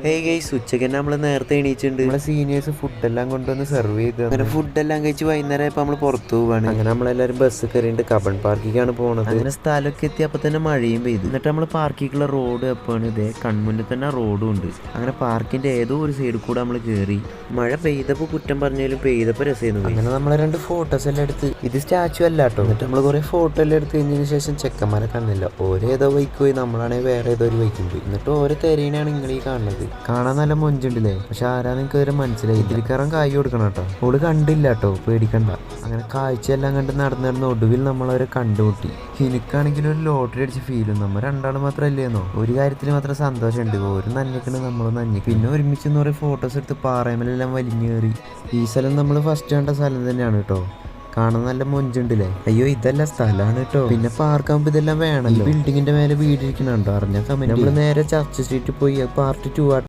Hey guys, ഉച്ചയ്ക്ക് തന്നെ നമ്മൾ നേരത്തെ എണീച്ചിട്ടുണ്ട്. നമ്മളെ സീനിയേഴ്സ് ഫുഡെല്ലാം കൊണ്ടുവന്ന് സെർവ് ചെയ്ത് അങ്ങനെ ഫുഡെല്ലാം കഴിച്ച് വൈകുന്നേരം ആയപ്പോൾ നമ്മൾ പുറത്തു പോവാണ്. അങ്ങനെ നമ്മളെല്ലാവരും ബസ് കയറിയിട്ട് കബൺ പാർക്കിലേക്കാണ് പോകുന്നത്. അങ്ങനെ സ്ഥലമൊക്കെ എത്തി അപ്പോൾ തന്നെ മഴയും പെയ്തു. എന്നിട്ട് നമ്മൾ പാർക്കിലേക്കുള്ള റോഡ് എപ്പോഴാണ് ഇതേ കൺമുന്നിൽ തന്നെ റോഡും ഉണ്ട്. അങ്ങനെ പാർക്കിന്റെ ഏതോ ഒരു സൈഡിൽ കൂടെ നമ്മൾ കയറി. മഴ പെയ്തപ്പോൾ കുറ്റം പറഞ്ഞാലും പെയ്തപ്പോൾ രസമായിരുന്നു. അങ്ങനെ നമ്മൾ 2 ഫോട്ടോസ് എല്ലാം എടുത്ത്, ഇത് സ്റ്റാച്ചു അല്ല കേട്ടോ. എന്നിട്ട് നമ്മൾ കുറേ ഫോട്ടോ എല്ലാം എടുത്ത് കഴിഞ്ഞതിന് ശേഷം ചെക്കന്മാരെ കണ്ടില്ല. ഓരേതോ ബൈക്ക് പോയി, നമ്മളാണെങ്കിൽ വേറെ ഏതോ ഒരു ബൈക്കും പോയി. എന്നിട്ട് ഓരോ തെരയിനാണ് നിങ്ങൾ ഈ കാണുന്നത്. കാണാൻ നല്ല മൊഞ്ചുണ്ടല്ലേ, പക്ഷെ ആരാന്ന് എനിക്ക് വരെ മനസ്സിലായി. ഇതിൽ കയറാൻ കായ് കൊടുക്കണം കേട്ടോ. ഓള് കണ്ടില്ല കേട്ടോ, പേടിക്കണ്ട. അങ്ങനെ കാഴ്ചയെല്ലാം കണ്ട് നടന്നിരുന്ന ഒടുവിൽ നമ്മളവരെ കണ്ടുമുട്ടി. എനിക്കാണെങ്കിലും ഒരു ലോട്ടറി അടിച്ച ഫീലും. നമ്മൾ രണ്ടാളും മാത്രമല്ലേന്നോ. ഒരു കാര്യത്തിൽ മാത്രം സന്തോഷമുണ്ട്, ഒരു നനഞ്ഞിക്കണ് നമ്മളും നനഞ്ഞു. പിന്നെ ഒരുമിച്ച് കുറേ ഫോട്ടോസ് എടുത്ത് പാറയമ്മലെല്ലാം വലിഞ്ഞേറി. ഈ സ്ഥലം നമ്മൾ ഫസ്റ്റ് കണ്ട സ്ഥലം തന്നെയാണ് കേട്ടോ. കാണാൻ നല്ല മൊഞ്ചുണ്ടല്ലേ. അയ്യോ, ഇതല്ല സ്ഥലമാണ് കേട്ടോ. പിന്നെ പാർക്കാകുമ്പോൾ ഇതെല്ലാം വേണം. ബിൽഡിങ്ങിന്റെ മേലെ വീടിരിക്കണുണ്ടോ അറിഞ്ഞ കമന്റ്. നമ്മൾ നേരെ ചർച്ച് സ്ട്രീറ്റിൽ പോയി പാർട്ട് 2